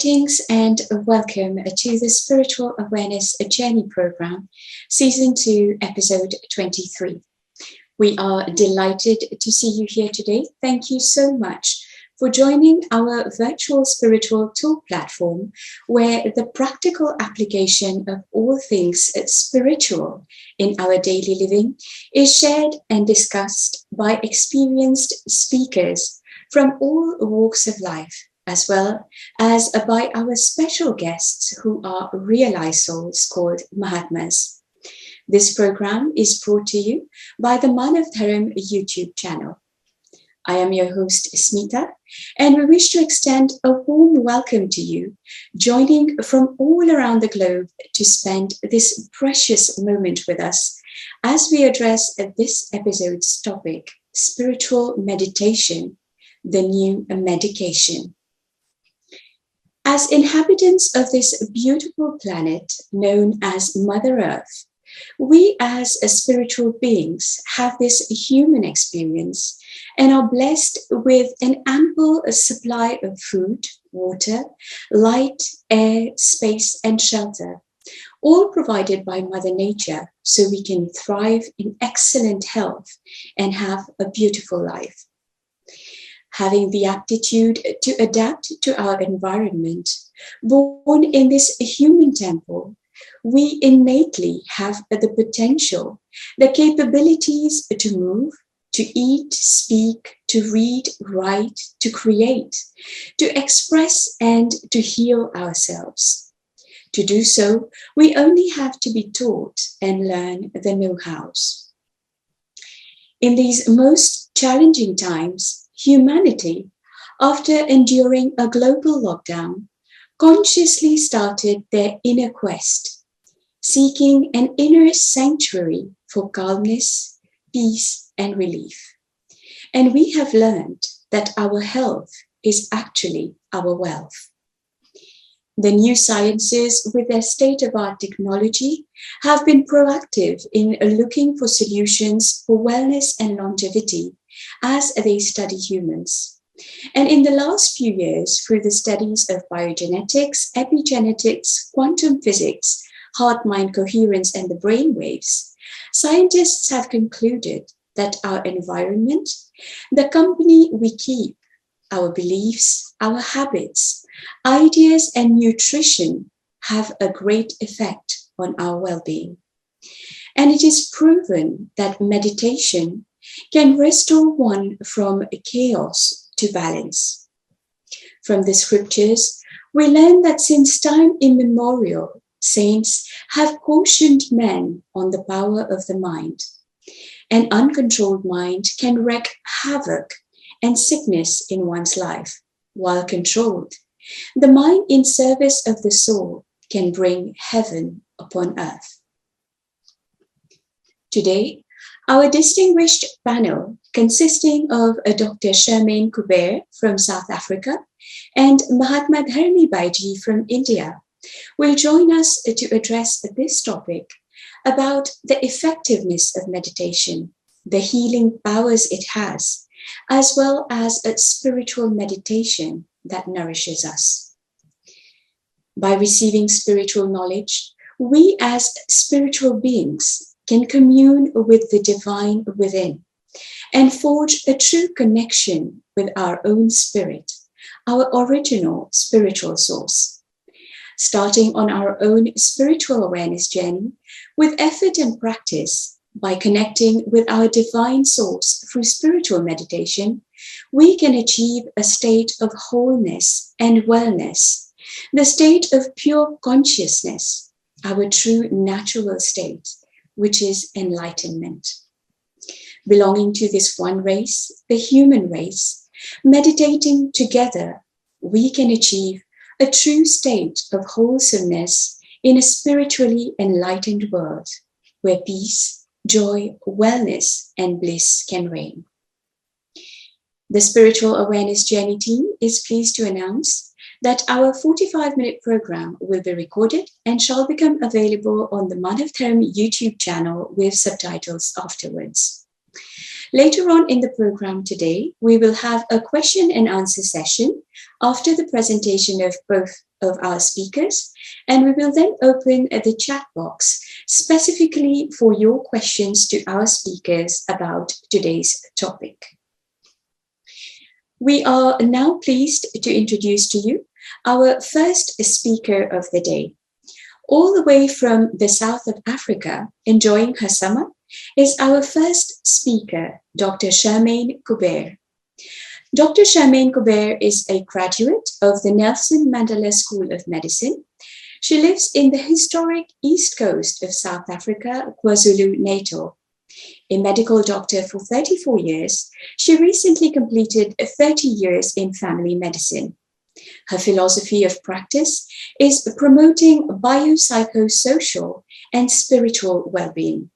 Greetings and welcome to the Spiritual Awareness Journey Program, Season 2, Episode 23. We are delighted to see you here today. Thank you so much for joining our virtual spiritual talk platform, where the practical application of all things spiritual in our daily living is shared and discussed by experienced speakers from all walks of life, as well as by our special guests who are realized souls called Mahatmas. This program is brought to you by the Manav Dharam YouTube channel. I am your host, Smita, and we wish to extend a warm welcome to you, joining from all around the globe to spend this precious moment with us as we address this episode's topic, spiritual meditation, the new medication. As inhabitants of this beautiful planet known as Mother Earth, we as spiritual beings have this human experience and are blessed with an ample supply of food, water, light, air, space, and shelter, all provided by Mother Nature so we can thrive in excellent health and have a beautiful life. Having the aptitude to adapt to our environment, born in this human temple, we innately have the potential, the capabilities to move, to eat, speak, to read, write, to create, to express, and to heal ourselves. To do so, we only have to be taught and learn the know-hows. In these most challenging times, humanity, after enduring a global lockdown, consciously started their inner quest, seeking an inner sanctuary for calmness, peace, and relief. And we have learned that our health is actually our wealth. The new sciences, with their state-of-the-art technology, have been proactive in looking for solutions for wellness and longevity as they study humans. And in the last few years, through the studies of biogenetics, epigenetics, quantum physics, heart-mind coherence, and the brain waves, scientists have concluded that our environment, the company we keep, our beliefs, our habits, ideas, and nutrition have a great effect on our well-being. And it is proven that meditation can restore one from chaos to balance. From the scriptures, we learn that since time immemorial, saints have cautioned men on the power of the mind. An uncontrolled mind can wreak havoc and sickness in one's life, while controlled, the mind in service of the soul can bring heaven upon earth. Today, our distinguished panel, consisting of Dr. Charmaine Kuber from South Africa and Mahatma Dharmi Bhaiji from India, will join us to address this topic about the effectiveness of meditation, the healing powers it has, as well as a spiritual meditation that nourishes us. By receiving spiritual knowledge, we as spiritual beings can commune with the divine within and forge a true connection with our own spirit, our original spiritual source. Starting on our own spiritual awareness journey with effort and practice, by connecting with our divine source through spiritual meditation, we can achieve a state of wholeness and wellness, the state of pure consciousness, our true natural state, which is enlightenment. Belonging to this one race, the human race, meditating together, we can achieve a true state of wholesomeness in a spiritually enlightened world where peace, joy, wellness, and bliss can reign. The Spiritual Awareness Journey team is pleased to announce that our 45-minute program will be recorded and shall become available on the Manav Dharam YouTube channel with subtitles afterwards. Later on in the program today, we will have a question and answer session after the presentation of both of our speakers, and we will then open the chat box specifically for your questions to our speakers about today's topic. We are now pleased to introduce to you our first speaker of the day. All the way from the south of Africa, enjoying her summer, is our first speaker, Dr. Charmaine Coubert. Dr. Charmaine Coubert is a graduate of the Nelson Mandela School of Medicine. She lives in the historic east coast of South Africa, KwaZulu-Natal. A medical doctor for 34 years, she recently completed 30 years in family medicine. Her philosophy of practice is promoting biopsychosocial and spiritual well-being.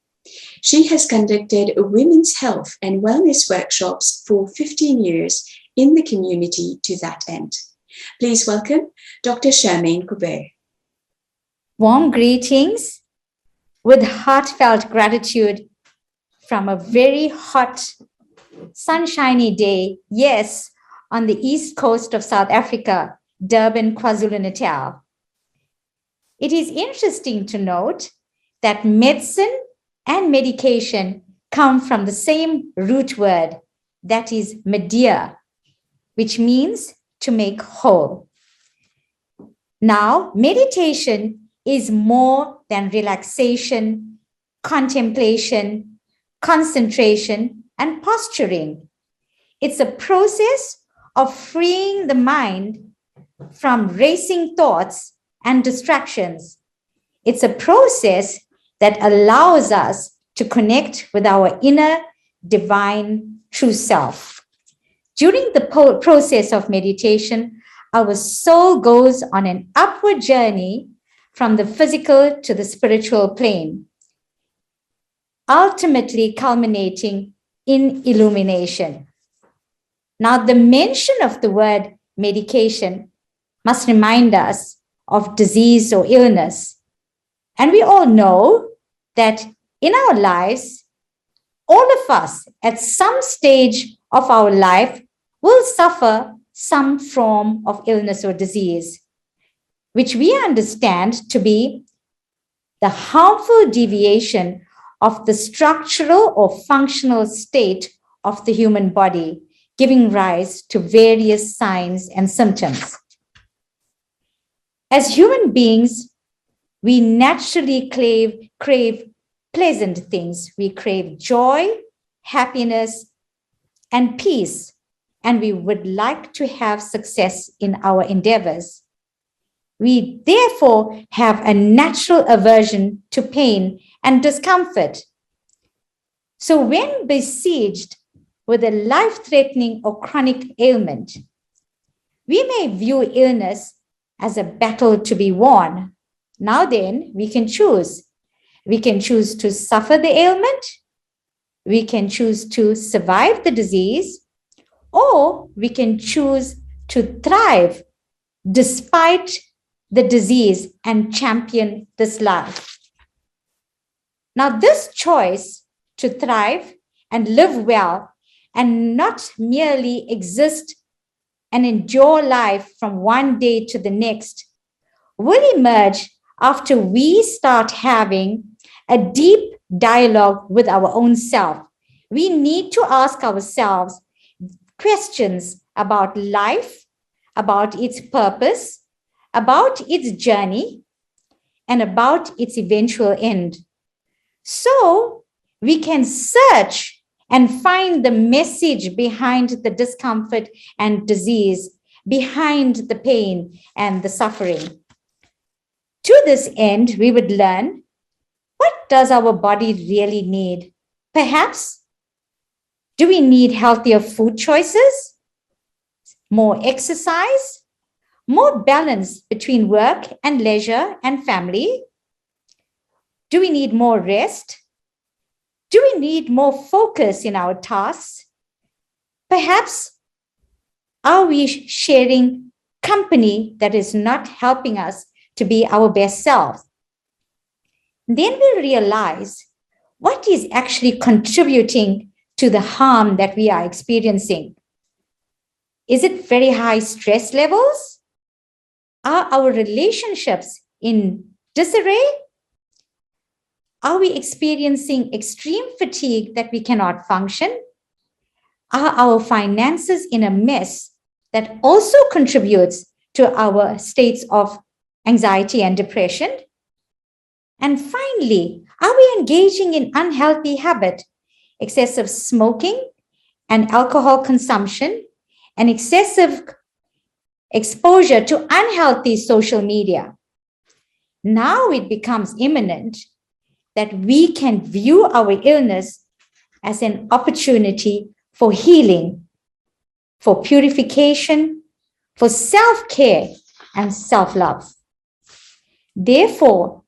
She has conducted women's health and wellness workshops for 15 years in the community to that end. Please welcome Dr. Charmaine Coubert. Warm greetings with heartfelt gratitude from a very hot, sunshiny day, yes, on the east coast of South Africa, Durban, KwaZulu-Natal. It is interesting to note that medicine and medication come from the same root word, that is media, which means to make whole. Now, meditation is more than relaxation, contemplation, concentration, and posturing. It's a process of freeing the mind from racing thoughts and distractions. It's a process that allows us to connect with our inner divine true self. During the process of meditation, our soul goes on an upward journey from the physical to the spiritual plane, ultimately culminating in illumination. Now, the mention of the word medication must remind us of disease or illness. And we all know that in our lives, all of us at some stage of our life will suffer some form of illness or disease, which we understand to be the harmful deviation of the structural or functional state of the human body, giving rise to various signs and symptoms. As human beings, we naturally crave pleasant things. We crave joy, happiness, and peace, and we would like to have success in our endeavors. We therefore have a natural aversion to pain and discomfort. So when besieged with a life-threatening or chronic ailment, we may view illness as a battle to be won. Now then, we can choose. We can choose to suffer the ailment, we can choose to survive the disease, or we can choose to thrive despite the disease and champion this life. Now, this choice to thrive and live well and not merely exist and endure life from one day to the next will emerge after we start having a deep dialogue with our own self. We need to ask ourselves questions about life, about its purpose, about its journey, and about its eventual end. So we can search and find the message behind the discomfort and disease, behind the pain and the suffering. To this end, we would learn, what does our body really need? Perhaps, do we need healthier food choices, more exercise, more balance between work and leisure and family? Do we need more rest? Do we need more focus in our tasks? Perhaps, are we sharing company that is not helping us to be our best selves? Then we realize what is actually contributing to the harm that we are experiencing. Is it very high stress levels? Are our relationships in disarray? Are we experiencing extreme fatigue that we cannot function? Are our finances in a mess that also contributes to our states of anxiety and depression? And finally, are we engaging in unhealthy habit, excessive smoking and alcohol consumption, and excessive exposure to unhealthy social media? Now it becomes imminent that we can view our illness as an opportunity for healing, for purification, for self-care and self-love. Therefore,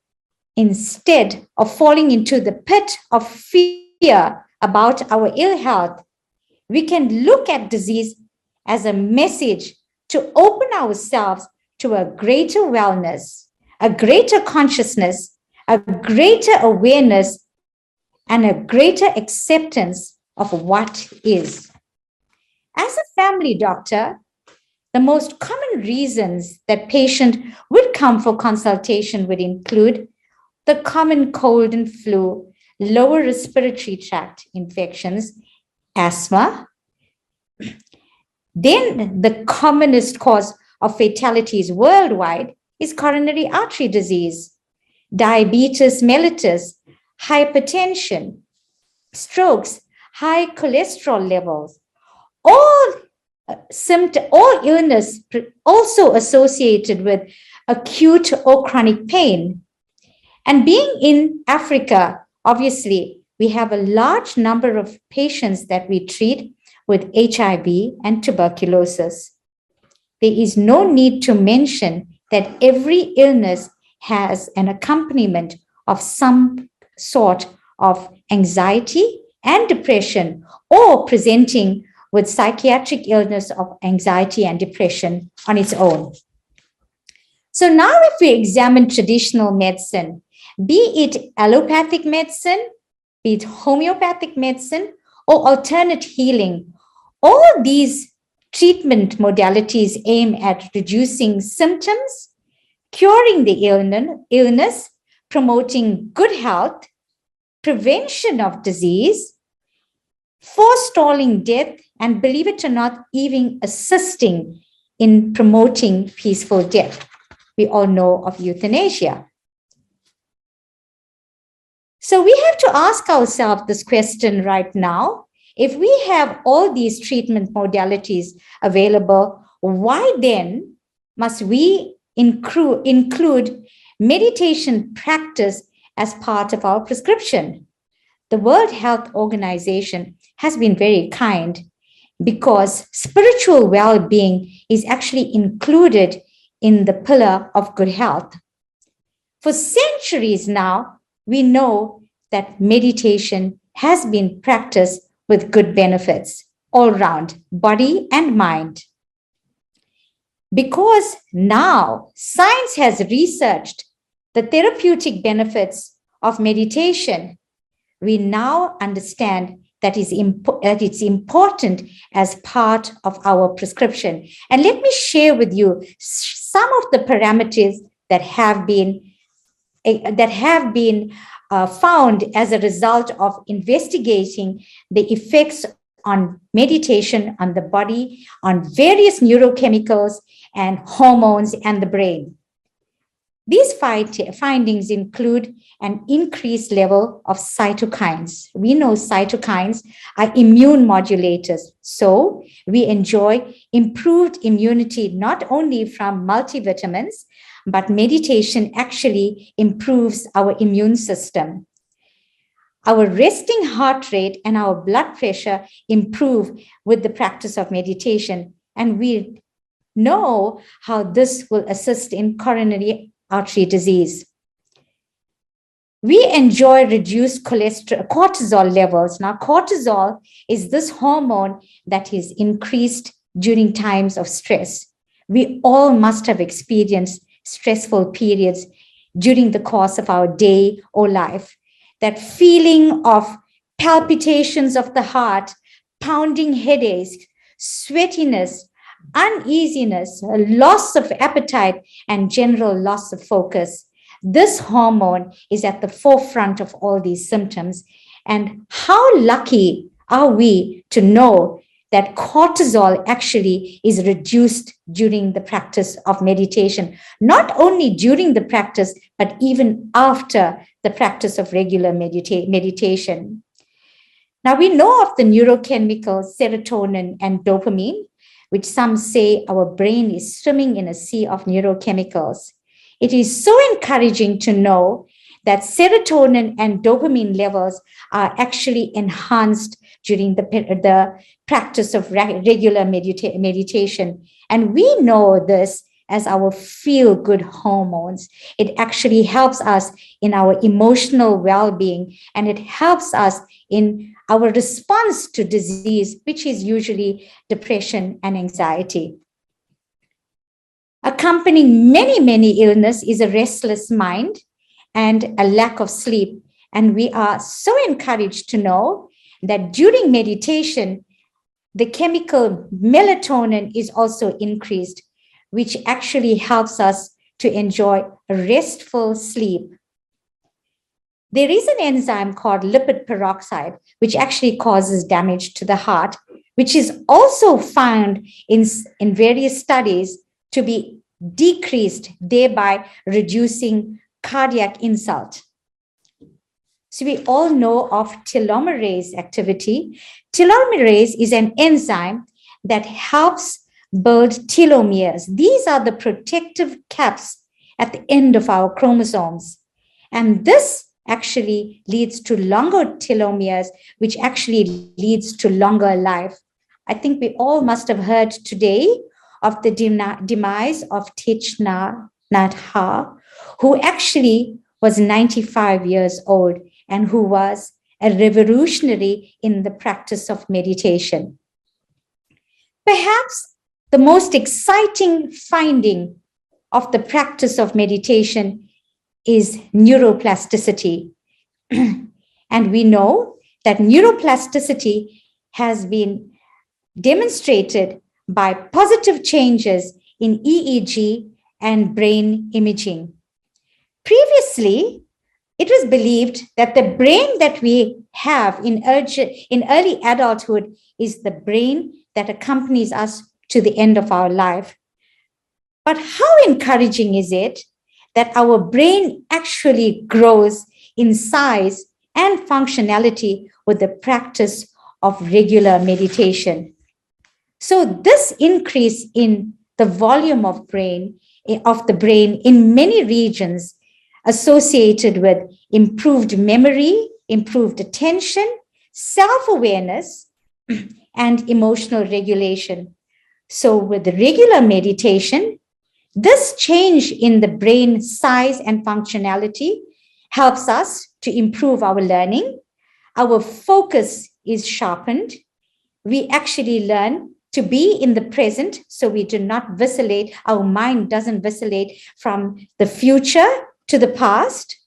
instead of falling into the pit of fear about our ill health, we can look at disease as a message to open ourselves to a greater wellness, a greater consciousness, a greater awareness, and a greater acceptance of what is. As a family doctor, the most common reasons that patient would come for consultation would include the common cold and flu, lower respiratory tract infections, asthma. Then the commonest cause of fatalities worldwide is coronary artery disease, diabetes mellitus, hypertension, strokes, high cholesterol levels, all all illness also associated with acute or chronic pain. And being in Africa, obviously, we have a large number of patients that we treat with HIV and tuberculosis. There is no need to mention that every illness has an accompaniment of some sort of anxiety and depression, or presenting with psychiatric illness of anxiety and depression on its own. So now if we examine traditional medicine, be it allopathic medicine, be it homeopathic medicine, or alternate healing, all these treatment modalities aim at reducing symptoms, curing the illness, promoting good health, prevention of disease, forestalling death, and believe it or not, even assisting in promoting peaceful death. We all know of euthanasia. So we have to ask ourselves this question right now. If we have all these treatment modalities available, why then must we include meditation practice as part of our prescription? The World Health Organization has been very kind, because spiritual well-being is actually included in the pillar of good health. For centuries now, we know that meditation has been practiced with good benefits all around body and mind. Because now science has researched the therapeutic benefits of meditation, we now understand that it's important as part of our prescription. And let me share with you some of the parameters that have been found as a result of investigating the effects on meditation on the body, on various neurochemicals and hormones and the brain. These findings include an increased level of cytokines. We know cytokines are immune modulators, so we enjoy improved immunity not only from multivitamins, but meditation actually improves our immune system. Our resting heart rate and our blood pressure improve with the practice of meditation, and we know how this will assist in coronary artery disease. We enjoy reduced cortisol levels. Now, cortisol is this hormone that is increased during times of stress. We all must have experienced stressful periods during the course of our day or life. That feeling of palpitations of the heart, pounding headaches, sweatiness, uneasiness, a loss of appetite, and general loss of focus. This hormone is at the forefront of all these symptoms. And how lucky are we to know that cortisol actually is reduced during the practice of meditation, not only during the practice, but even after the practice of regular meditation. Now, we know of the neurochemicals serotonin and dopamine, which some say our brain is swimming in a sea of neurochemicals. It is so encouraging to know that serotonin and dopamine levels are actually enhanced during the practice of regular meditation. And we know this as our feel-good hormones. It actually helps us in our emotional well-being, and it helps us in our response to disease, which is usually depression and anxiety. Accompanying many illness is a restless mind and a lack of sleep. And we are so encouraged to know that during meditation, the chemical melatonin is also increased, which actually helps us to enjoy a restful sleep. There is an enzyme called lipid peroxide, which actually causes damage to the heart, which is also found in various studies to be decreased, thereby reducing cardiac insult. So we all know of telomerase activity. Telomerase is an enzyme that helps build telomeres. These are the protective caps at the end of our chromosomes. And this actually leads to longer telomeres, which actually leads to longer life. I think we all must have heard today of the demise of Thich Nhat Hanh, who actually was 95 years old and who was a revolutionary in the practice of meditation. Perhaps the most exciting finding of the practice of meditation is neuroplasticity. And we know that neuroplasticity has been demonstrated by positive changes in EEG and brain imaging. Previously, it was believed that the brain that we have in early adulthood is the brain that accompanies us to the end of our life. But how encouraging is it that our brain actually grows in size and functionality with the practice of regular meditation? So this increase in the volume of the brain in many regions associated with improved memory, improved attention, self-awareness, and emotional regulation. So with regular meditation, this change in the brain size and functionality helps us to improve our learning. Our focus is sharpened. We actually learn to be in the present, so we do not vacillate. Our mind doesn't vacillate from the future to the past.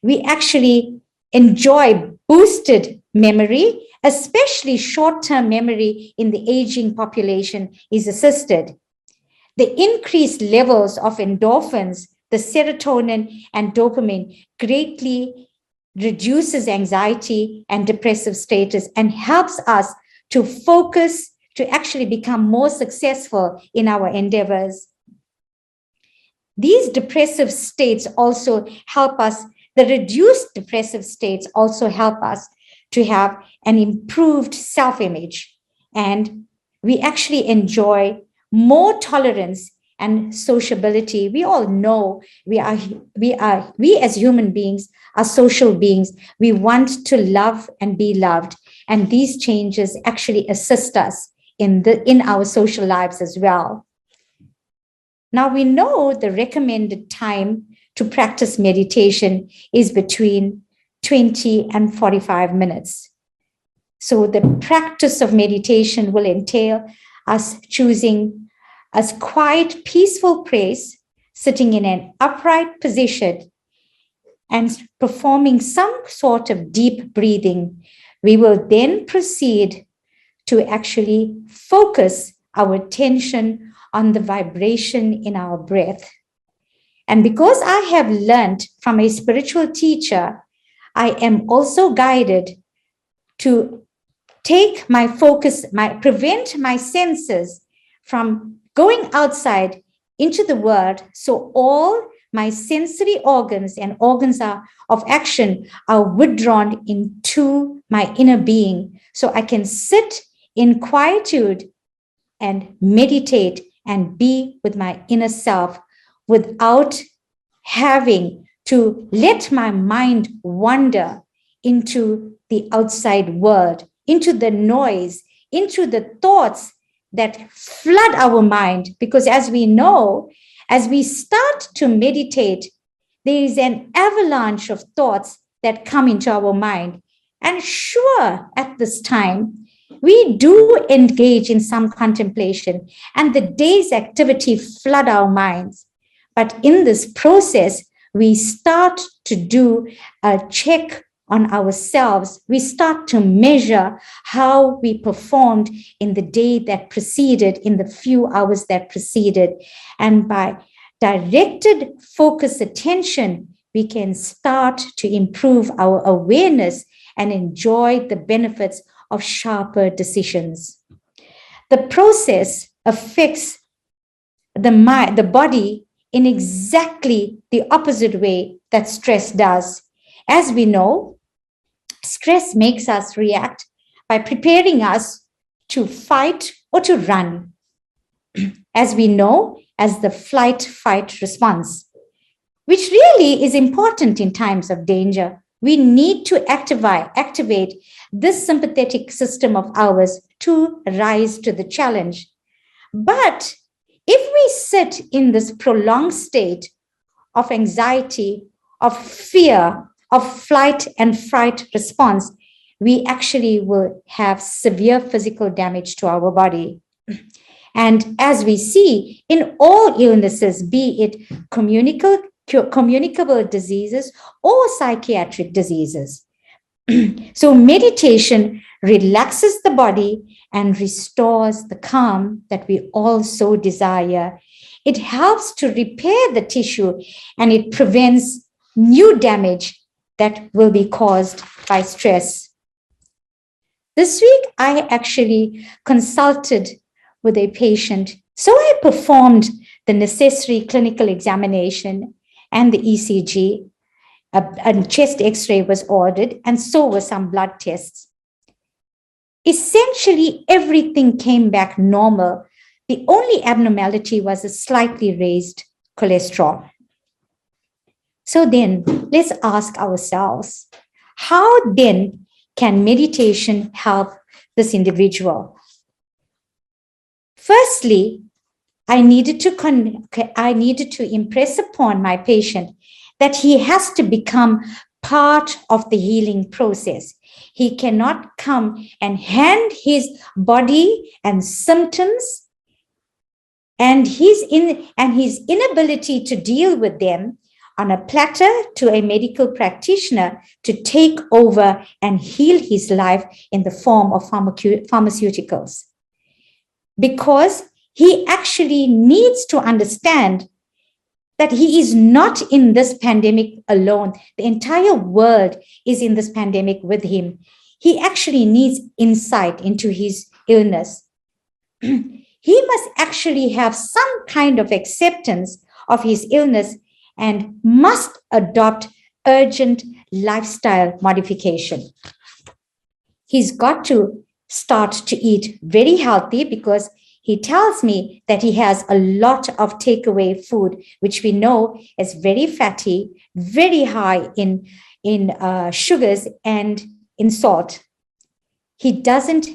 We actually enjoy boosted memory, especially short-term memory in the aging population is assisted. The increased levels of endorphins, the serotonin and dopamine greatly reduces anxiety and depressive status and helps us to focus, to actually become more successful in our endeavors. These depressive states also help us, the reduced depressive states also help us to have an improved self-image. And we actually enjoy more tolerance and sociability. We all know we as human beings are social beings. We want to love and be loved. And these changes actually assist us in our social lives as well. Now we know the recommended time to practice meditation is between 20 and 45 minutes. So the practice of meditation will entail us choosing a quiet, peaceful place, sitting in an upright position and performing some sort of deep breathing. We will then proceed to actually focus our attention on the vibration in our breath. And because I have learned from a spiritual teacher, I am also guided to take my focus, prevent my senses from going outside into the world. So all my sensory organs and organs of action are withdrawn into my inner being. So I can sit in quietude and meditate and be with my inner self without having to let my mind wander into the outside world, into the noise, into the thoughts that flood our mind. Because as we know, as we start to meditate, there is an avalanche of thoughts that come into our mind. And sure, at this time, we do engage in some contemplation, and the day's activity flood our minds. But in this process, we start to do a check on ourselves. We start to measure how we performed in the day that preceded, in the few hours that preceded. And by directed focused attention, we can start to improve our awareness and enjoy the benefits of sharper decisions. The process affects the body in exactly the opposite way that stress does. As we know, stress makes us react by preparing us to fight or to run, as we know, as the flight-fight response, which really is important in times of danger. We need to activate this sympathetic system of ours to rise to the challenge. But if we sit in this prolonged state of anxiety, of fear, of flight and fright response, we actually will have severe physical damage to our body. And as we see in all illnesses, be it communicable diseases or psychiatric diseases. So meditation relaxes the body and restores the calm that we all so desire. It helps to repair the tissue, and it prevents new damage that will be caused by stress. This week, I actually consulted with a patient. So I performed the necessary clinical examination and the ECG. A chest x-ray was ordered, and so were some blood tests. Essentially, everything came back normal. The only abnormality was a slightly raised cholesterol. So then, let's ask ourselves, how then can meditation help this individual? Firstly, I needed to impress upon my patient that he has to become part of the healing process. He cannot come and hand his body and symptoms and his inability to deal with them on a platter to a medical practitioner to take over and heal his life in the form of pharmaceuticals. Because he actually needs to understand that he is not in this pandemic alone. The entire world is in this pandemic with him. He actually needs insight into his illness. He must actually have some kind of acceptance of his illness and must adopt urgent lifestyle modification. He's got to start to eat very healthy, because he tells me that he has a lot of takeaway food, which we know is very fatty, very high in sugars and in salt. He doesn't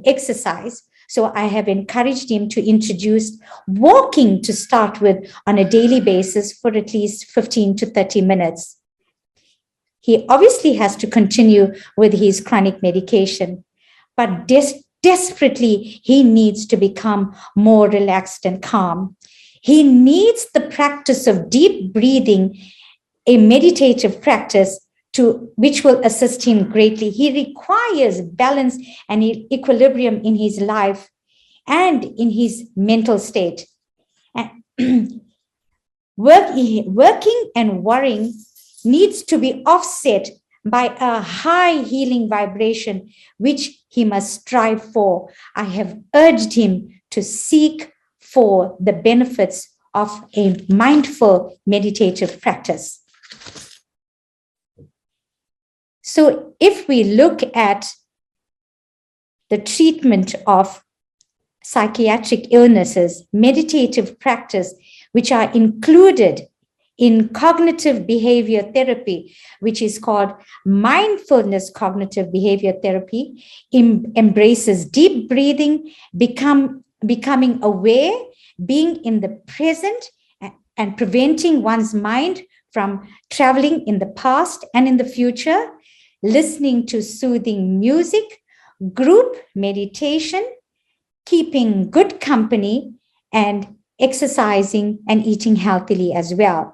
exercise. So I have encouraged him to introduce walking to start with on a daily basis for at least 15 to 30 minutes. He obviously has to continue with his chronic medication, but desperately, he needs to become more relaxed and calm. He needs the practice of deep breathing, a meditative practice which will assist him greatly. He requires balance and equilibrium in his life. and in his mental state. Working and worrying needs to be offset by a high healing vibration, which he must strive for. I have urged him to seek for the benefits of a mindful meditative practice. So if we look at the treatment of psychiatric illnesses, meditative practice, which are included in cognitive behavior therapy, which is called mindfulness cognitive behavior therapy, embraces deep breathing, becoming aware, being in the present, and preventing one's mind from traveling in the past and in the future, listening to soothing music, group meditation, keeping good company, and exercising and eating healthily as well.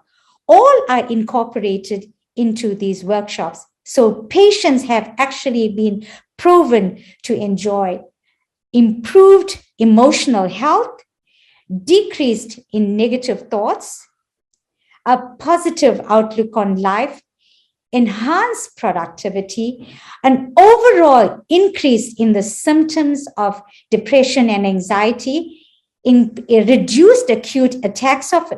All are incorporated into these workshops. So patients have actually been proven to enjoy improved emotional health, decreased in negative thoughts, a positive outlook on life, enhanced productivity, an overall increase in the symptoms of depression and anxiety, in reduced acute attacks of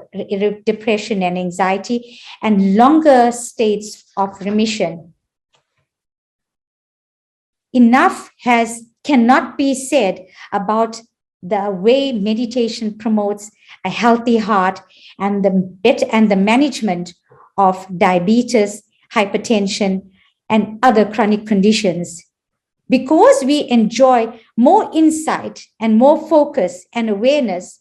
depression and anxiety, and longer states of remission. Enough cannot be said about the way meditation promotes a healthy heart and the management of diabetes, hypertension, and other chronic conditions. Because we enjoy more insight and more focus and awareness,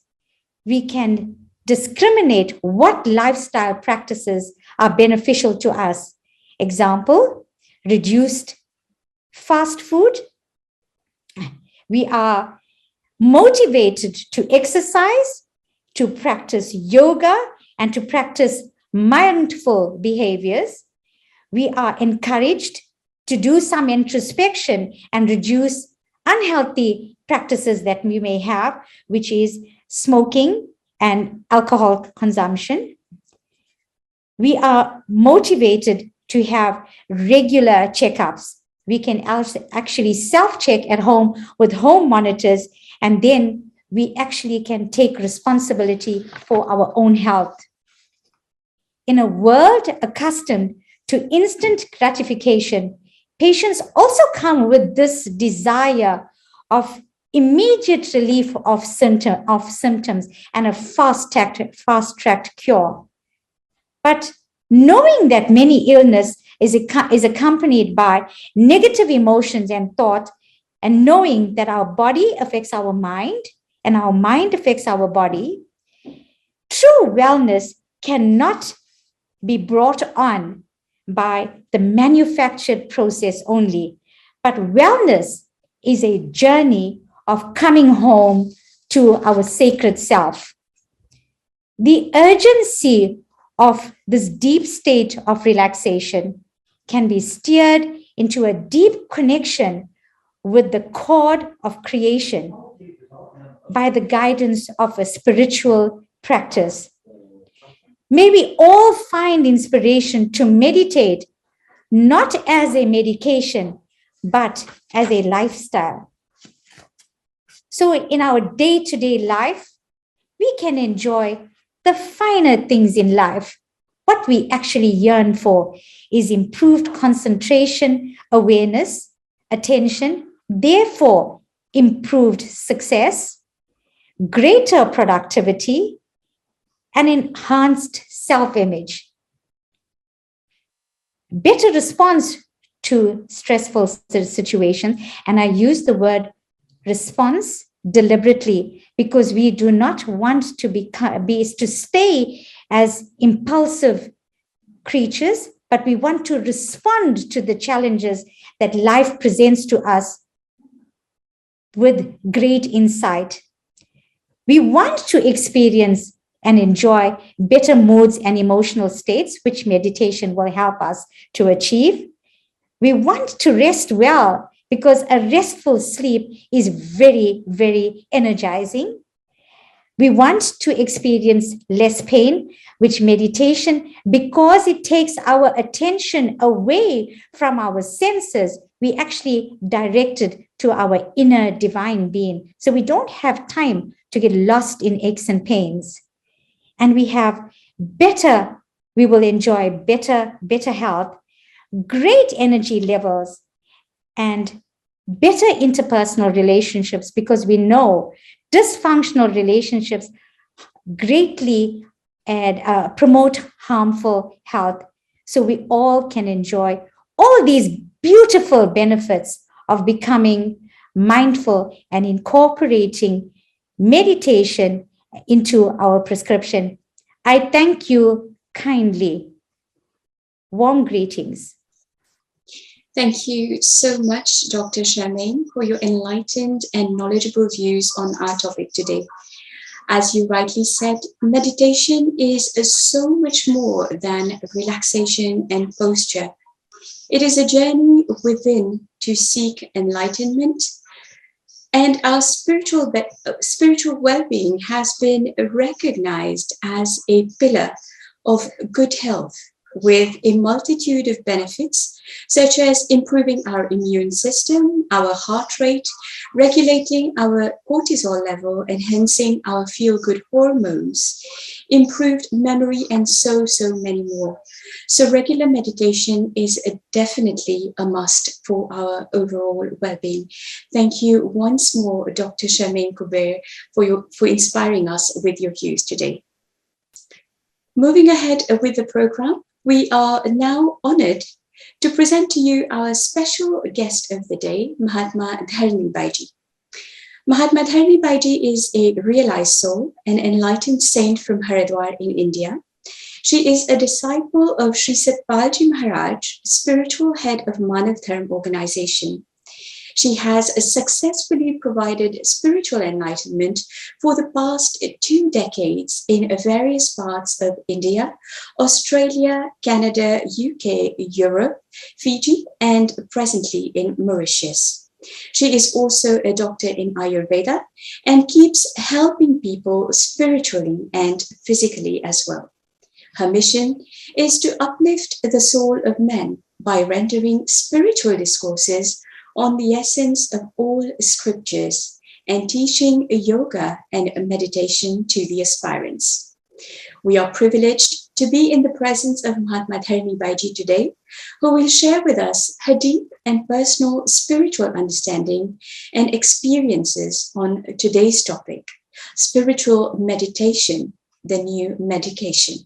we can discriminate what lifestyle practices are beneficial to us. Example, reduced fast food. We are motivated to exercise, to practice yoga, and to practice mindful behaviors. We are encouraged to do some introspection and reduce unhealthy practices that we may have, which is smoking and alcohol consumption. We are motivated to have regular checkups. We can actually self-check at home with home monitors, and then we actually can take responsibility for our own health. In a world accustomed to instant gratification, patients also come with this desire of immediate relief of symptoms and a fast-tracked cure. But knowing that many illness is accompanied by negative emotions and thought, and knowing that our body affects our mind and our mind affects our body, true wellness cannot be brought on by the manufactured process only, but wellness is a journey of coming home to our sacred self. The urgency of this deep state of relaxation can be steered into a deep connection with the chord of creation by the guidance of a spiritual practice. May we all find inspiration to meditate not as a medication, but as a lifestyle. So in our day-to-day life, we can enjoy the finer things in life. What we actually yearn for is improved concentration, awareness, attention, therefore improved success, greater productivity, and enhanced self-image. Better response to stressful situations, and I use the word response deliberately because we do not want to stay as impulsive creatures, but we want to respond to the challenges that life presents to us with great insight. We want to experience and enjoy better moods and emotional states, which meditation will help us to achieve. We want to rest well because a restful sleep is very, very energizing. We want to experience less pain, which meditation, because it takes our attention away from our senses, we actually direct it to our inner divine being. So we don't have time to get lost in aches and pains. And we will enjoy better health, great energy levels, and better interpersonal relationships, because we know dysfunctional relationships greatly promote harmful health. So we all can enjoy all these beautiful benefits of becoming mindful and incorporating meditation into our prescription. I thank you kindly. Warm greetings. Thank you so much, Dr. Charmaine, for your enlightened and knowledgeable views on our topic today. As you rightly said, meditation is so much more than relaxation and posture. It is a journey within to seek enlightenment, and our spiritual well-being has been recognized as a pillar of good health, with a multitude of benefits, such as improving our immune system, our heart rate, regulating our cortisol level, enhancing our feel-good hormones, improved memory, and so many more. So regular meditation is definitely a must for our overall well-being. Thank you once more, Dr. Charmaine Kuber, for inspiring us with your views today. Moving ahead with the program, we are now honored to present to you our special guest of the day, Mahatma Dharmi Bhaiji. Mahatma Dharmi Bhaiji is a realized soul, an enlightened saint from Haridwar in India. She is a disciple of Sri Satpalji Maharaj, spiritual head of Manav Dharam organization. She has successfully provided spiritual enlightenment for the past 2 decades in various parts of India, Australia, Canada, UK, Europe, Fiji, and presently in Mauritius. She is also a doctor in Ayurveda and keeps helping people spiritually and physically as well. Her mission is to uplift the soul of men by rendering spiritual discourses on the essence of all scriptures and teaching yoga and meditation to the aspirants. We are privileged to be in the presence of Mahatma Dharmi Bhaiji today, who will share with us her deep and personal spiritual understanding and experiences on today's topic, spiritual meditation, the new medication.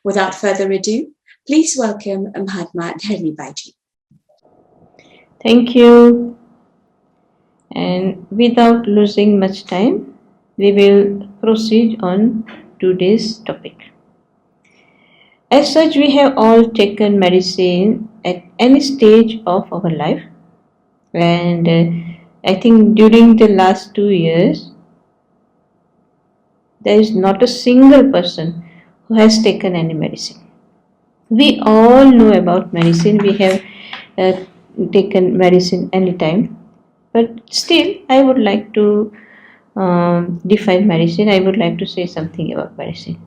Without further ado, please welcome Mahatma Dharmi Bhaiji. Thank you. And without losing much time, we will proceed on today's topic. As such, we have all taken medicine at any stage of our life. And I think during the last 2 years, there is not a single person who has taken any medicine. We all know about medicine. We have taken medicine anytime. But still, I would like to define medicine. I would like to say something about medicine.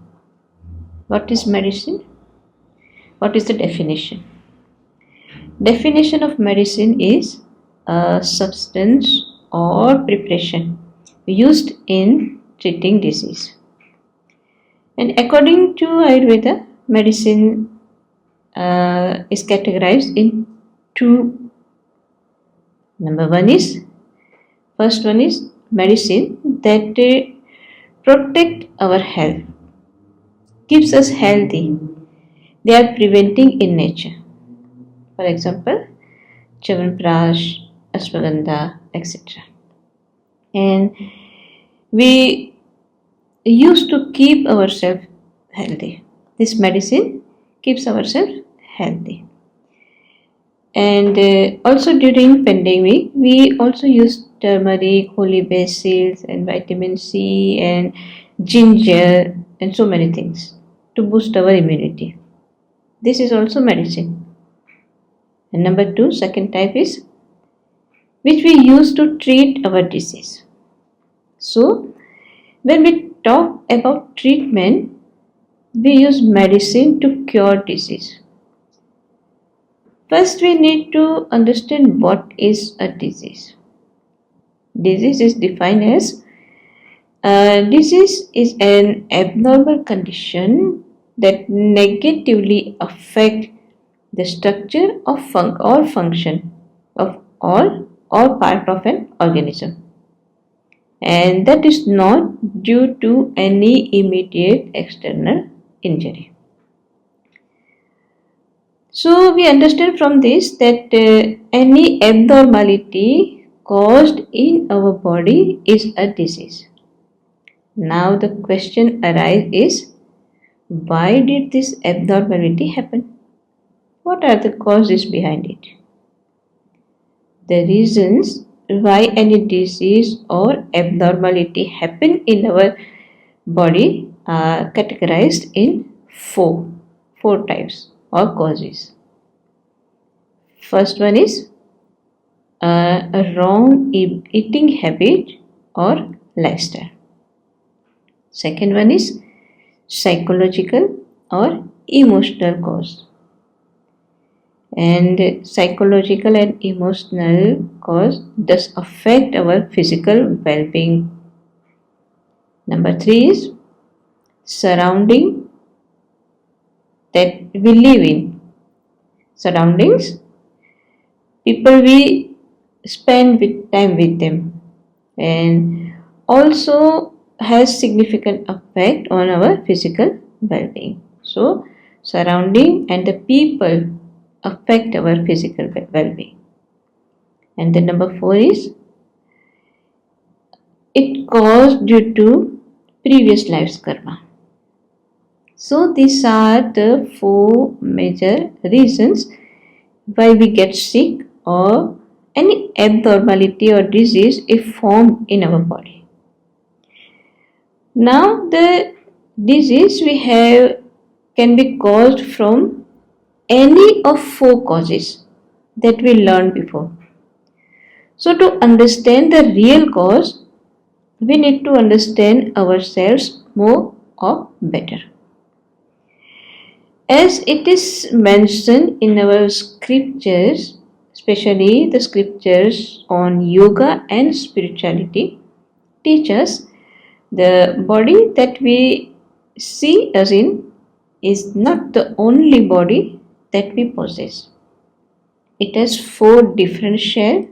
What is medicine? What is the definition? Definition of medicine is a substance or preparation used in treating disease. And according to Ayurveda, medicine is categorized in 2. First one is medicine that protect our health, keeps us healthy. They are preventing in nature. For example, Chyawanprash, Ashwagandha, etc. And we used to keep ourselves healthy. This medicine keeps ourselves healthy. And also during pandemic, we also used turmeric, holy basils, and vitamin C, and ginger, and so many things to boost our immunity. This is also medicine. And number 2, second type is which we use to treat our disease. So, when we talk about treatment, we use medicine to cure disease. First, we need to understand what is a disease. Disease is defined as disease is an abnormal condition that negatively affect the structure of or function of all or part of an organism, and that is not due to any immediate external injury. So we understand from this that any abnormality caused in our body is a disease. Now the question arises is, why did this abnormality happen? What are the causes behind it? The reasons why any disease or abnormality happen in our body are categorized in four types or causes. First one is a wrong eating habit or lifestyle. Second one is psychological or emotional cause. And psychological and emotional cause does affect our physical well-being. Number 3 is surrounding that we live in. Surroundings, people we spend time with them, and also has significant effect on our physical well-being. So surrounding and the people affect our physical well-being. And then number 4 is it caused due to previous life's karma. So these are the 4 major reasons why we get sick or any abnormality or disease is formed in our body. Now the disease we have can be caused from any of 4 causes that we learned before. So to understand the real cause, we need to understand ourselves more or better. As it is mentioned in our scriptures, especially the scriptures on yoga and spirituality, teach us the body that we see us in is not the only body that we possess. It has 4 different shells.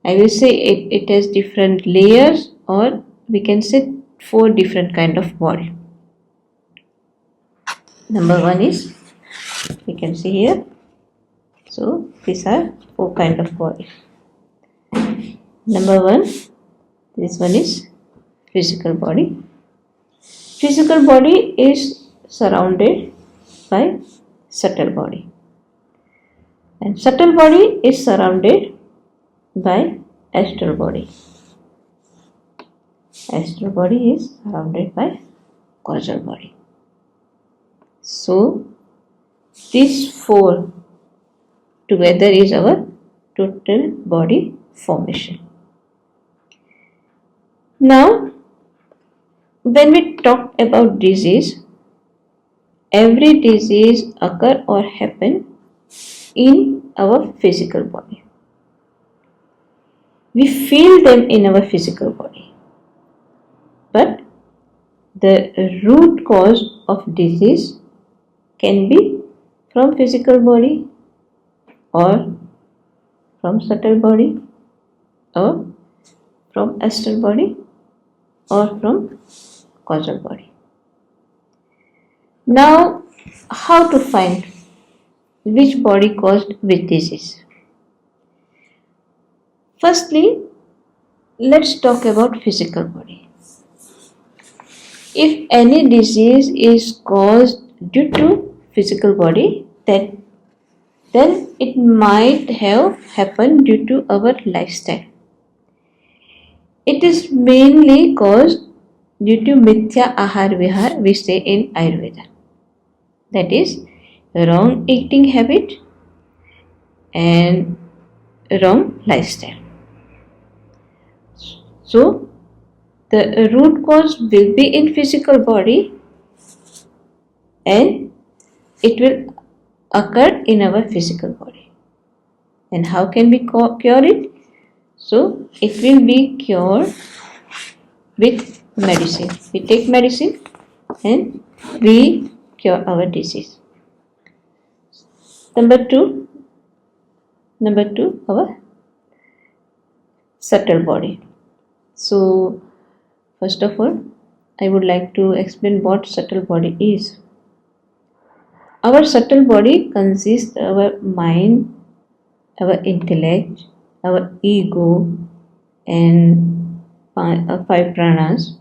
I will say it has different layers, or we can say 4 different kind of body. Number 1 is, we can see here. So these are 4 kind of body. Number 1, this one is physical body. Physical body is surrounded by subtle body, and subtle body is surrounded by astral body. Astral body is surrounded by causal body. So these 4 together is our total body formation. Now when we talk about disease, every disease occur or happen in our physical body. We feel them in our physical body, but the root cause of disease can be from physical body or from subtle body or from astral body or from causal body. Now, how to find which body caused which disease? Firstly, let's talk about physical body. If any disease is caused due to physical body, then it might have happened due to our lifestyle. It is mainly caused due to mithya ahar vihar, we say in Ayurveda. That is wrong eating habit and wrong lifestyle. So the root cause will be in physical body and it will occur in our physical body. And how can we cure it? So it will be cured with medicine. We take medicine and we cure our disease. Number two, our subtle body. So first of all, I would like to explain what subtle body is. Our subtle body consists of our mind, our intellect, our ego, and five pranas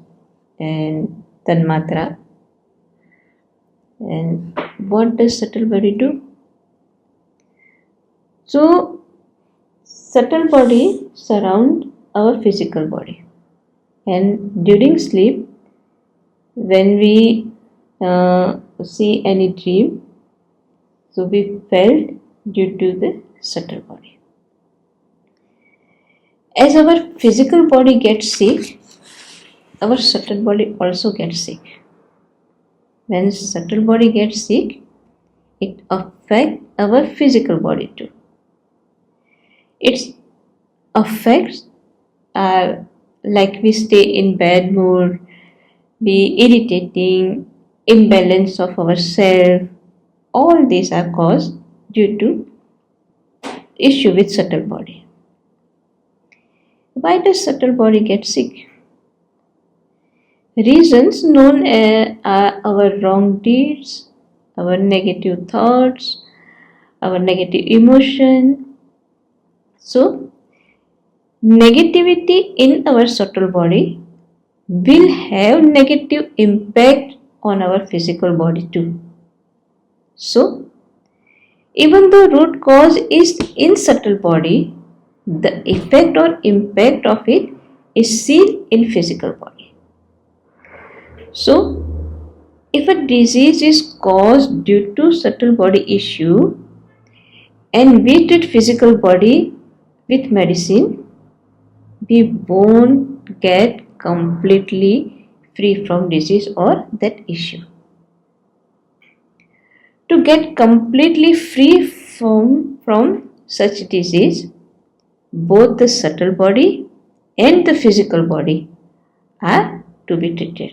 and tanmatra. And what does subtle body do? So subtle body surround our physical body, and during sleep, when we see any dream, so we felt due to the subtle body. As our physical body gets sick, our subtle body also gets sick. When subtle body gets sick, it affects our physical body too. It affects our, like we stay in bad mood, be irritating, imbalance of ourself. All these are caused due to issue with subtle body. Why does subtle body get sick? Reasons known are our wrong deeds, our negative thoughts, our negative emotion. So, negativity in our subtle body will have negative impact on our physical body too. So, even though root cause is in subtle body, the effect or impact of it is seen in physical body. So, if a disease is caused due to subtle body issue and we treat physical body with medicine, we won't get completely free from disease or that issue. To get completely free from such disease, both the subtle body and the physical body are to be treated.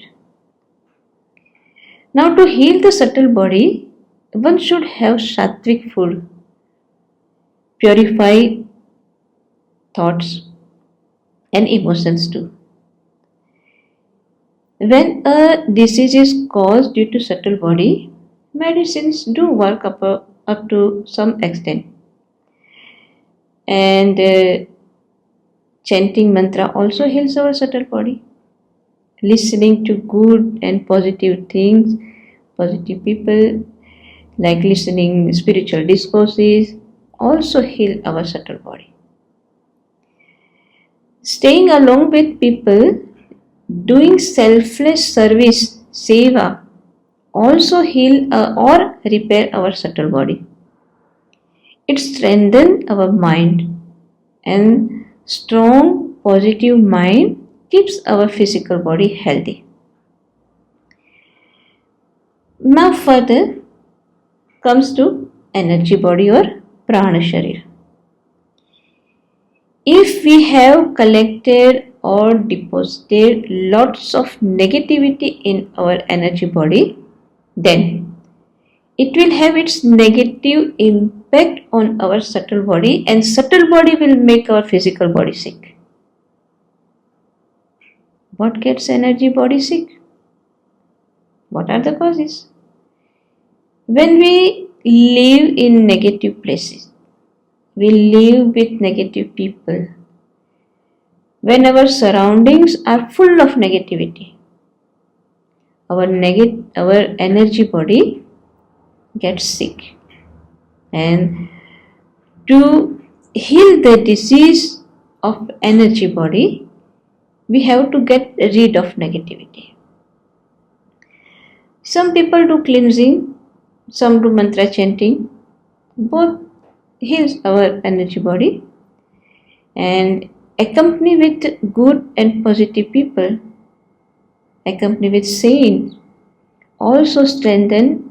Now, to heal the subtle body, one should have sattvic food, purify thoughts and emotions too. When a disease is caused due to subtle body, medicines do work up to some extent. And chanting mantra also heals our subtle body. Listening to good and positive things, positive people, like listening spiritual discourses, also heal our subtle body. Staying along with people, doing selfless service, seva, also heal or repair our subtle body. It strengthens our mind, and strong positive mind keeps our physical body healthy. Now further comes to energy body or prana sharir. If we have collected or deposited lots of negativity in our energy body, then it will have its negative impact on our subtle body, and subtle body will make our physical body sick. What gets energy body sick? What are the causes? When we live in negative places, we live with negative people, when our surroundings are full of negativity, our energy body gets sick. And to heal the disease of energy body, we have to get rid of negativity. Some people do cleansing, some do mantra chanting. Both heals our energy body. and accompany with good and positive people, accompany with saints, also strengthen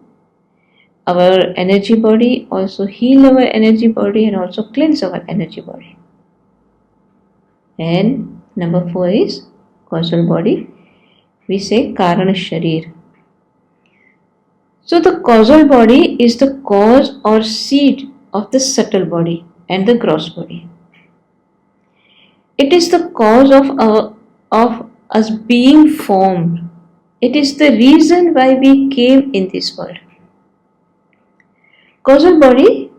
our energy body, also heal our energy body, and also cleanse our energy body. And number 4 is causal body. We say Karana Sharir. So the causal body is the cause or seed of the subtle body and the gross body. It is the cause of us being formed. It is the reason why we came in this world. Causal body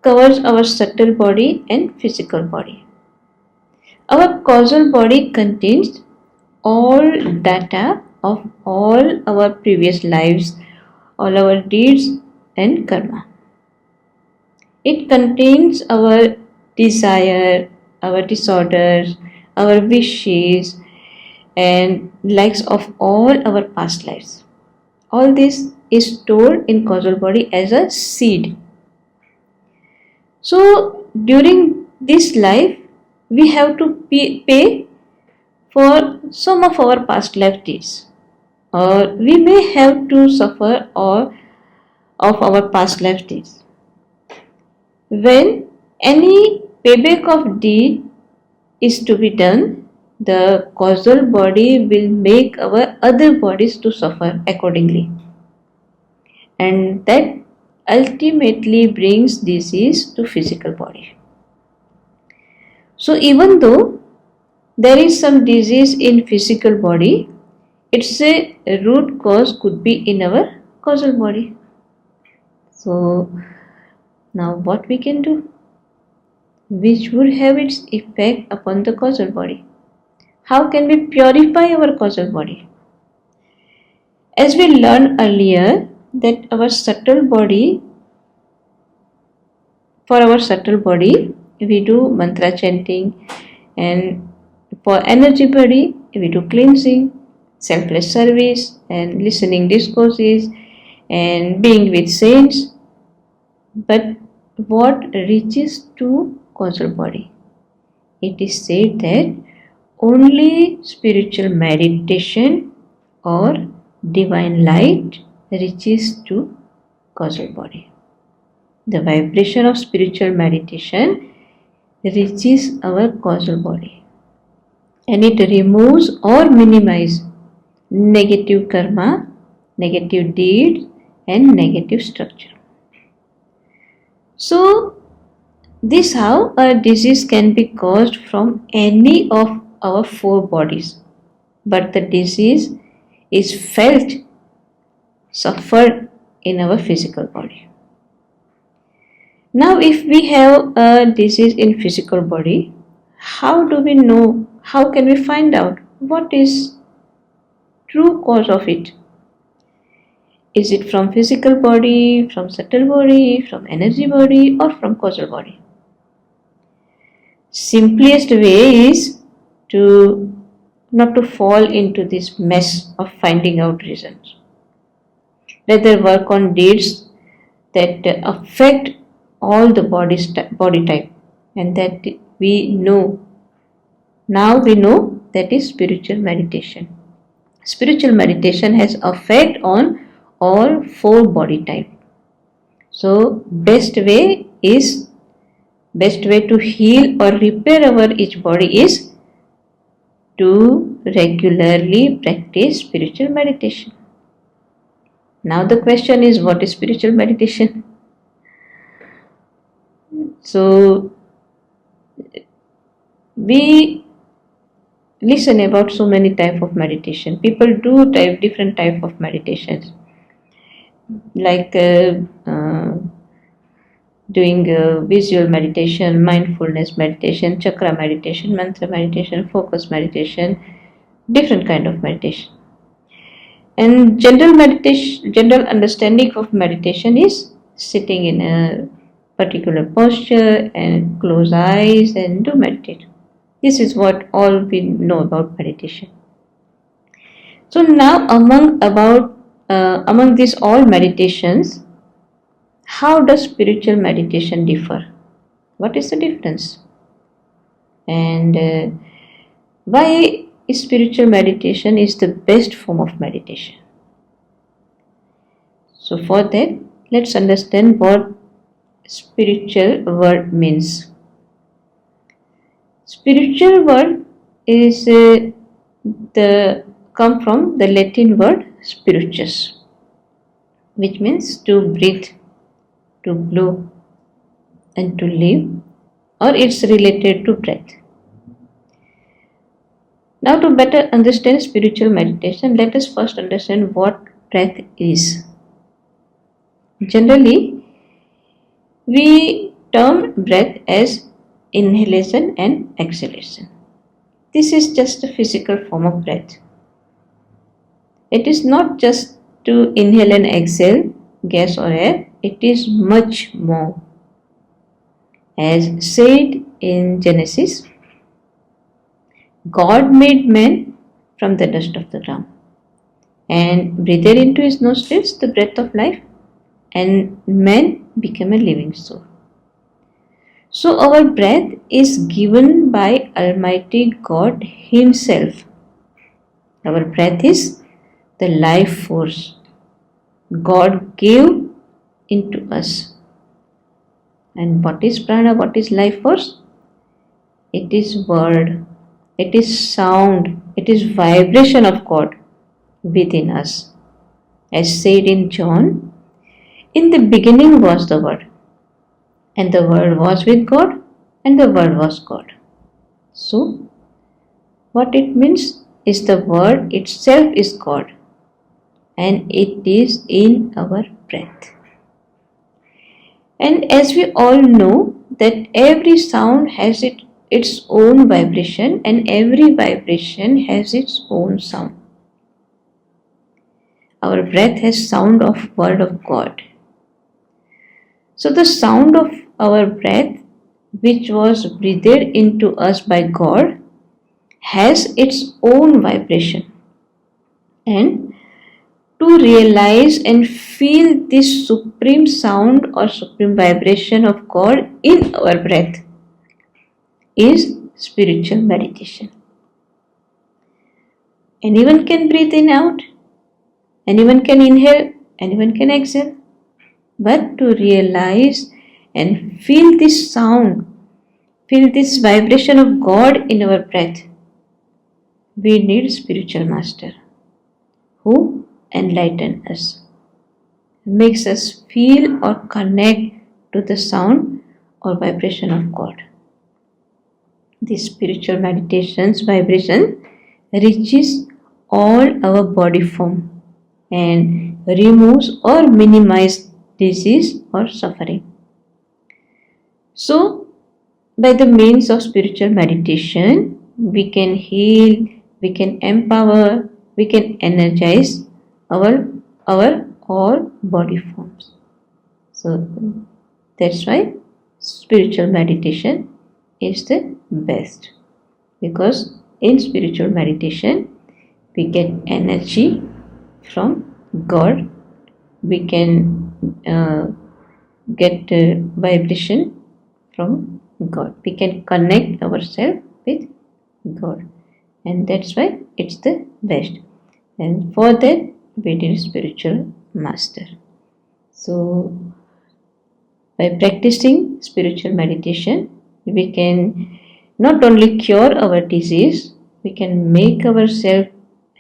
covers our subtle body and physical body. Our causal body contains all data of all our previous lives, all our deeds and karma. It contains our desire, our disorders, our wishes, and likes of all our past lives. All this is stored in causal body as a seed. So during this life, we have to pay for some of our past life deeds, or we may have to suffer or of our past life deeds. When any payback of deed is to be done, the causal body will make our other bodies to suffer accordingly, and that ultimately brings disease to physical body. So even though there is some disease in physical body, its a root cause could be in our causal body. So now what we can do, which would have its effect upon the causal body? How can we purify our causal body? As we learned earlier that our subtle body, for our subtle body we do mantra chanting, and for energy body we do cleansing, selfless service, and listening discourses, and being with saints. But what reaches to causal body? It is said that only spiritual meditation or divine light reaches to causal body. The vibration of spiritual meditation reaches our causal body, and it removes or minimizes negative karma, negative deeds, and negative structure. So this how a disease can be caused from any of our 4 bodies, but the disease is felt, suffered in our physical body. Now if we have a disease in physical body, how do we know, how can we find out what is true cause of it? Is it from physical body, from subtle body, from energy body, or from causal body? Simplest way is to not to fall into this mess of finding out reasons. Rather work on deeds that affect all the body type, and that we know. Now we know that is spiritual meditation. Spiritual meditation has effect on all 4 body type. So best way to heal or repair our each body is to regularly practice spiritual meditation. Now the question is, what is spiritual meditation? So we listen about so many type of meditation. People do different type of meditations, like doing visual meditation, mindfulness meditation, chakra meditation, mantra meditation, focus meditation, different kind of meditation. And general understanding of meditation is sitting in a particular posture and close eyes and do meditate. This is what all we know about meditation. So now among these all meditations, how does spiritual meditation differ? What is the difference? and why spiritual meditation is the best form of meditation. So for that, let's understand what spiritual word means. Spiritual word is come from the Latin word spiritus, which means to breathe, to blow, and to live, or it's related to breath. Now, to better understand spiritual meditation, let us first understand what breath is. Generally, we term breath as inhalation and exhalation. This is just a physical form of breath. It is not just to inhale and exhale gas or air, it is much more. As said in Genesis, God made man from the dust of the ground and breathed into his nostrils the breath of life, and man became a living soul. So our breath is given by Almighty God Himself. Our breath is the life force God gave into us. And what is prana? What is life force? It is word, it is sound, it is vibration of God within us. As said in John, in the beginning was the Word, and the Word was with God, and the Word was God. So, what it means is the Word itself is God, and it is in our breath. And as we all know that every sound has its own vibration, and every vibration has its own sound. Our breath has sound of word of God. So the sound of our breath, which was breathed into us by God, has its own vibration. And to realize and feel this supreme sound or supreme vibration of God in our breath is spiritual meditation. Anyone can breathe in out, anyone can inhale, anyone can exhale. But to realize and feel this sound, feel this vibration of God in our breath, we need spiritual master who enlighten us, makes us feel or connect to the sound or vibration of God. This spiritual meditation's vibration reaches all our body form and removes or minimizes disease or suffering. So, by the means of spiritual meditation, we can heal, we can empower, we can energize our all body forms. So, that's why spiritual meditation is the best, because in spiritual meditation we get energy from God, we can get vibration from God, we can connect ourselves with God, and that's why it's the best. And for that we need spiritual master. So by practicing spiritual meditation, we can not only cure our disease, we can make ourselves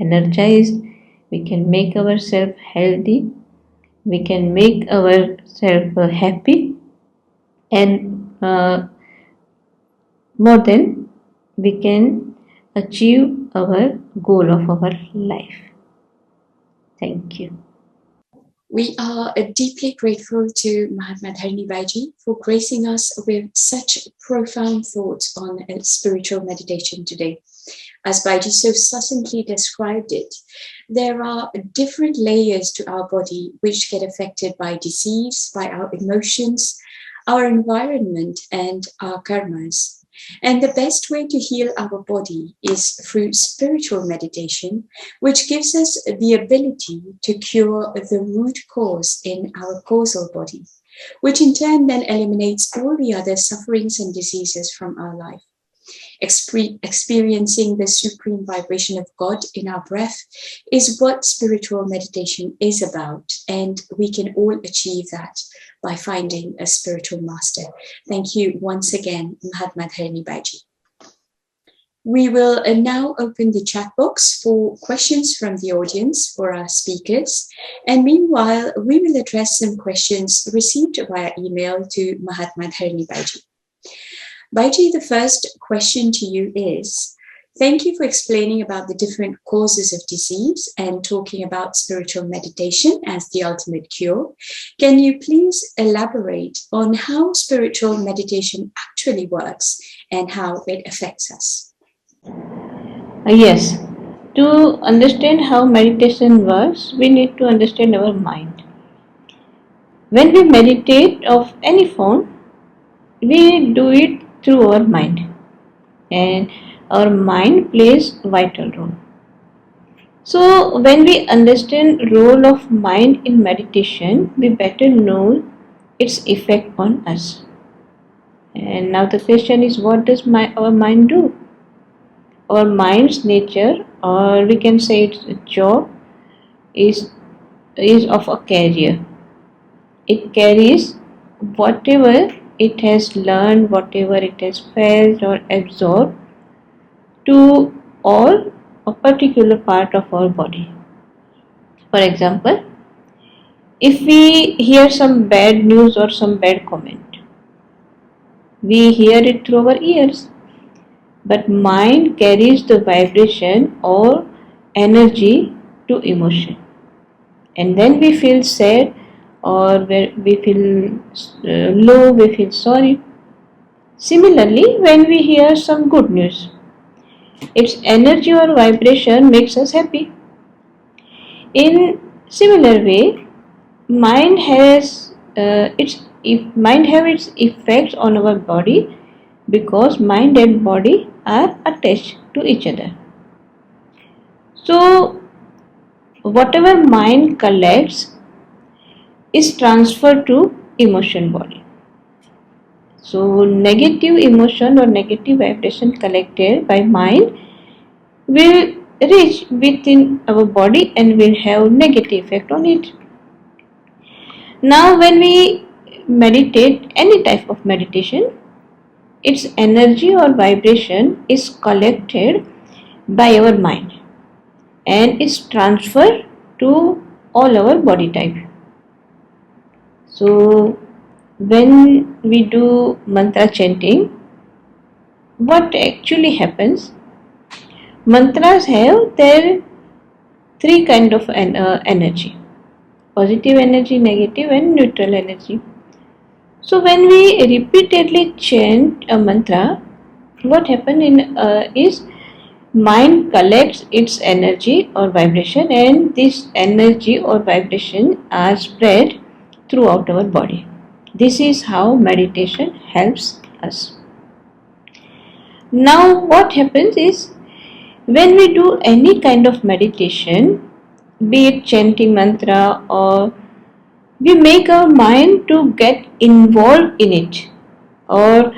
energized, we can make ourselves healthy, we can make ourselves happy, and more than we can achieve our goal of our life. Thank you. We are deeply grateful to Mahatma Dharmi Bhaiji for gracing us with such profound thoughts on spiritual meditation today. As Bhaiji so succinctly described it, there are different layers to our body which get affected by disease, by our emotions, our environment, and our karmas. And the best way to heal our body is through spiritual meditation, which gives us the ability to cure the root cause in our causal body, which in turn then eliminates all the other sufferings and diseases from our life. Experiencing the supreme vibration of God in our breath is what spiritual meditation is about, and we can all achieve that by finding a spiritual master. Thank you once again, Mahatma Dharam Bhaiji. We will now open the chat box for questions from the audience for our speakers. And meanwhile, we will address some questions received via email to Mahatma Dharam Bhaiji. Bhaiji, the first question to you is, thank you for explaining about the different causes of disease and talking about spiritual meditation as the ultimate cure. Can you please elaborate on how spiritual meditation actually works and how it affects us? Yes, to understand how meditation works, we need to understand our mind. When we meditate of any form, we do it through our mind, and our mind plays a vital role. So when we understand role of mind in meditation, we better know its effect on us. And now the question is, what does our mind do? Our mind's nature, or we can say its job, is of a carrier. It carries whatever it has learned, whatever it has felt or absorbed to all a particular part of our body. For example, if we hear some bad news or some bad comment, we hear it through our ears, but mind carries the vibration or energy to emotion, and then we feel sad, or we feel low, we feel sorry. Similarly, when we hear some good news, its energy or vibration makes us happy. In similar way, mind has mind have its effects on our body, because mind and body are attached to each other. So whatever mind collects is transferred to emotion body. So negative emotion or negative vibration collected by mind will reach within our body and will have negative effect on it. Now when we meditate, any type of meditation, its energy or vibration is collected by our mind and is transferred to all our body type. So when we do mantra chanting, what actually happens? Mantras have their three kind of energy: positive energy, negative and neutral energy. So when we repeatedly chant a mantra, what happens is mind collects its energy or vibration, and this energy or vibration are spread throughout our body. This is how meditation helps us. Now what happens is, when we do any kind of meditation, be it chanting mantra, or we make our mind to get involved in it, or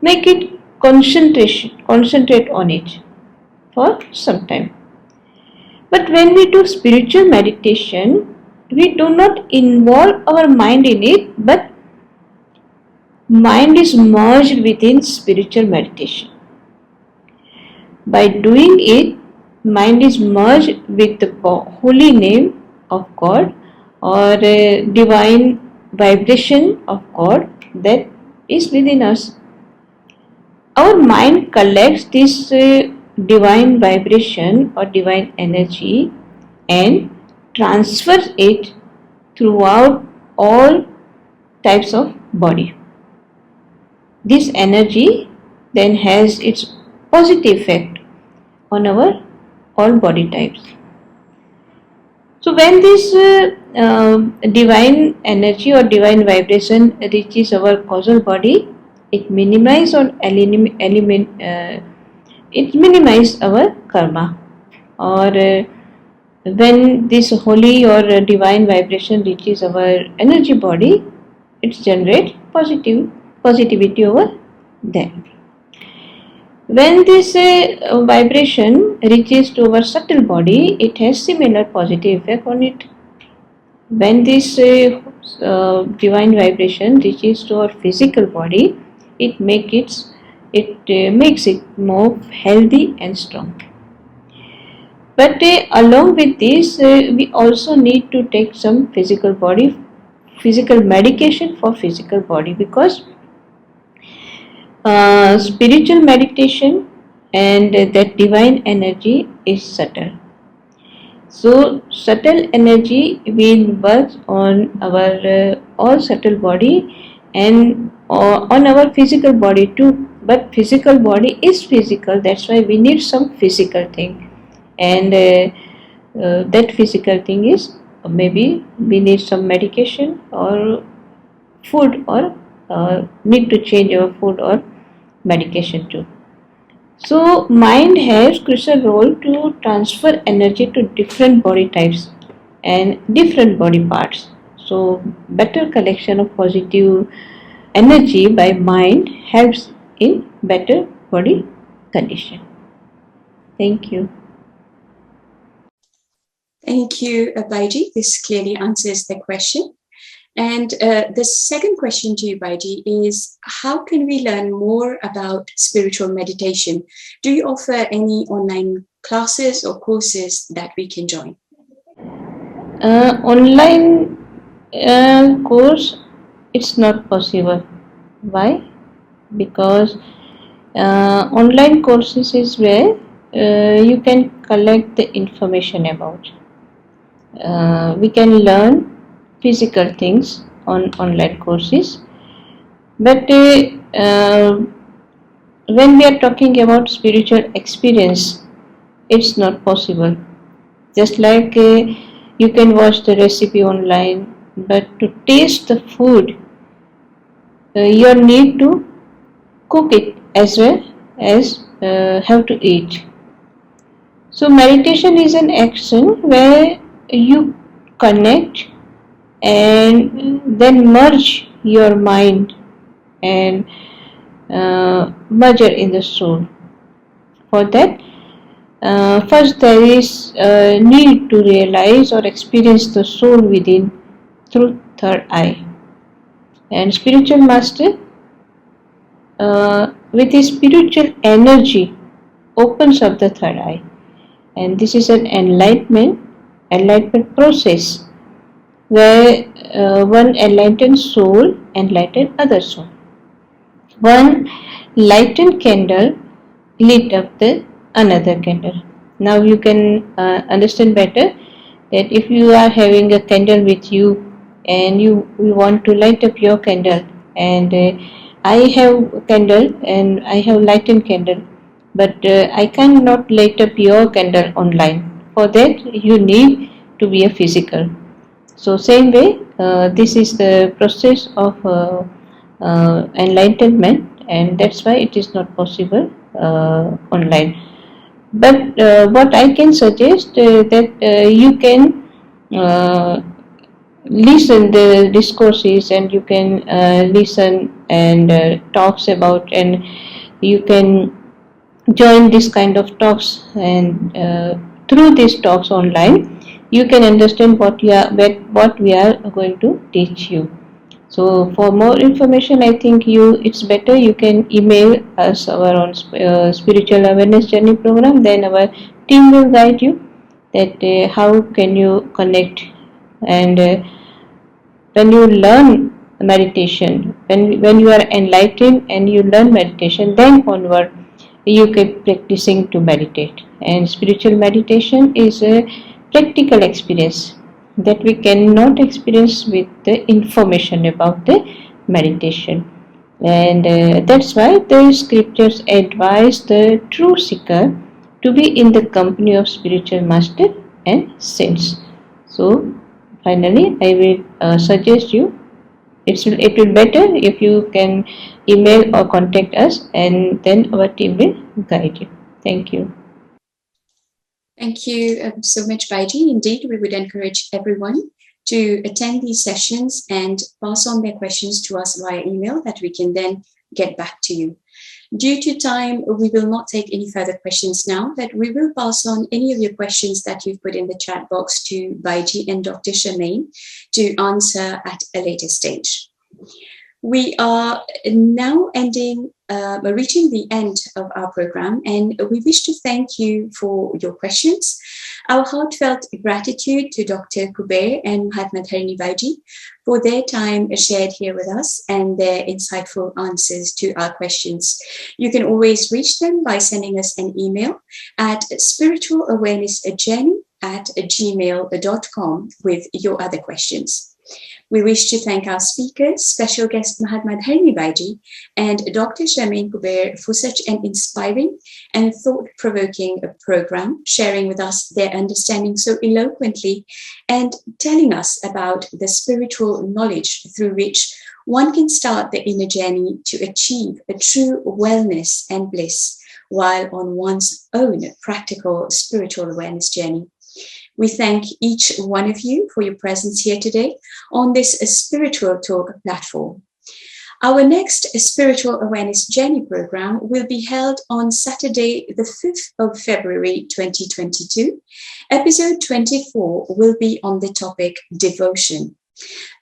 make it concentrate on it for some time. But when we do spiritual meditation, we do not involve our mind in it, but mind is merged within spiritual meditation. By doing it, mind is merged with the holy name of God, or divine vibration of God that is within us. Our mind collects this divine vibration or divine energy and transfers it throughout all types of body. This energy then has its positive effect on our all body types. So when this divine energy or divine vibration reaches our causal body, it minimizes or it minimizes our karma. Or when this holy or divine vibration reaches our energy body, it generates positivity over there. When this vibration reaches to our subtle body, it has similar positive effect on it. When this divine vibration reaches to our physical body, it makes it more healthy and strong. But along with this, we also need to take some physical medication for physical body, because spiritual meditation and that divine energy is subtle. So subtle energy will work on our all subtle body and on our physical body too. But physical body is physical. That's why we need some physical thing, and that physical thing is maybe we need some medication or food, or need to change our food or medication too. So mind has crucial role to transfer energy to different body types and different body parts. So better collection of positive energy by mind helps in better body condition. Thank you. Thank you, Bhaiji. This clearly answers the question. And the second question to you, Bhaiji, is how can we learn more about spiritual meditation? Do you offer any online classes or courses that we can join? Online course, it's not possible. Why? Because online courses is where you can collect the information about. We can learn physical things on online courses, but when we are talking about spiritual experience, it's not possible. Just like you can watch the recipe online, but to taste the food, you need to cook it as well as how to eat. So meditation is an action where you connect and then merge your mind and merger in the soul. For that, first there is a need to realize or experience the soul within through third eye. And spiritual master with his spiritual energy opens up the third eye, and this is an enlightenment process where one enlightened soul enlightened other soul. One lightened candle lit up the another candle. Now you can understand better that if you are having a candle with you and you want to light up your candle, and I have a candle and I have lightened candle, but I cannot light up your candle online. For that you need to be a physical. So same way, this is the process of enlightenment, and that's why it is not possible online. But what I can suggest that you can uh, listen the discourses, and you can listen and talks about, and you can join this kind of talks, and through these talks online you can understand what we are going to teach you. So for more information, I think it's better you can email us our own spiritual awareness journey program. Then our team will guide you that how can you connect, and when you learn meditation, when you are enlightened and you learn meditation, then onward you keep practicing to meditate. And spiritual meditation is a practical experience that we cannot experience with the information about the meditation. And that's why the scriptures advise the true seeker to be in the company of spiritual master and saints. So finally I will suggest you, it will better if you can email or contact us, and then our team will guide you. Thank you. Thank you so much, Bhaiji. Indeed, we would encourage everyone to attend these sessions and pass on their questions to us via email, that we can then get back to you. Due to time, we will not take any further questions now, but we will pass on any of your questions that you've put in the chat box to Bhaiji and Dr. Charmaine to answer at a later stage. We are now reaching the end of our program, and we wish to thank you for your questions. Our heartfelt gratitude to Dr. Kuber and Mahatma Dharmi Bhaiji for their time shared here with us and their insightful answers to our questions. You can always reach them by sending us an email at spiritualawarenessjourney@gmail.com with your other questions. We wish to thank our speakers, special guest Mahatma Dharmi Bhaiji and Dr. Charmaine Kuber for such an inspiring and thought-provoking program, sharing with us their understanding so eloquently and telling us about the spiritual knowledge through which one can start the inner journey to achieve a true wellness and bliss while on one's own practical spiritual awareness journey. We thank each one of you for your presence here today on this Spiritual Talk platform. Our next Spiritual Awareness Journey program will be held on Saturday, the 5th of February, 2022. Episode 24 will be on the topic devotion.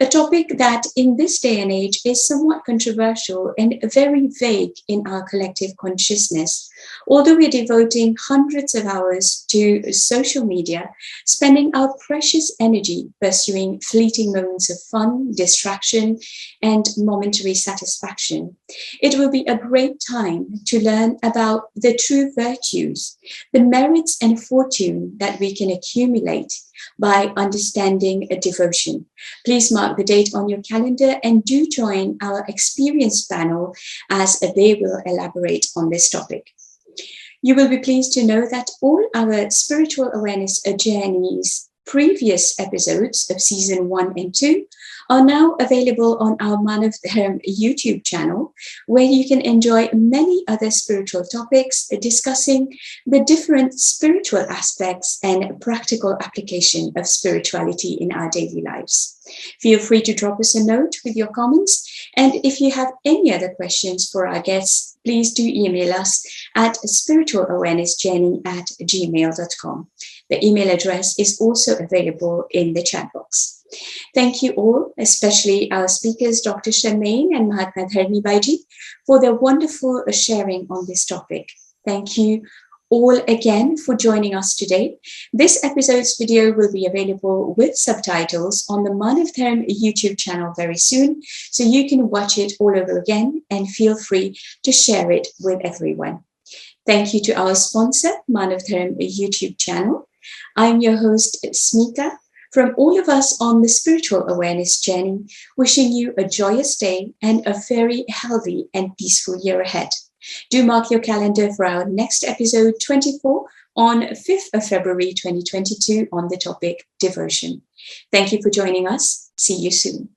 A topic that in this day and age is somewhat controversial and very vague in our collective consciousness. Although we're devoting hundreds of hours to social media, spending our precious energy pursuing fleeting moments of fun, distraction, and momentary satisfaction, it will be a great time to learn about the true virtues, the merits and fortune that we can accumulate by understanding a devotion. Please mark the date on your calendar and do join our experience panel as they will elaborate on this topic. You will be pleased to know that all our Spiritual Awareness Journeys previous episodes of season 1 and 2 are now available on our Manav Dharam YouTube channel, where you can enjoy many other spiritual topics discussing the different spiritual aspects and practical application of spirituality in our daily lives. Feel free to drop us a note with your comments, and if you have any other questions for our guests, please do email us at spiritualawarenessjourney@gmail.com. The email address is also available in the chat box. Thank you all, especially our speakers, Dr. Charmaine and Mahatma Dharmi Bhaiji, for their wonderful sharing on this topic. Thank you all again for joining us today. This episode's video will be available with subtitles on the Manav Dharam YouTube channel very soon, so you can watch it all over again and feel free to share it with everyone. Thank you to our sponsor, Manav Dharam YouTube channel. I'm your host, Smita. From all of us on the Spiritual Awareness Journey, wishing you a joyous day and a very healthy and peaceful year ahead. Do mark your calendar for our next episode 24 on 5th of February 2022 on the topic devotion. Thank you for joining us. See you soon.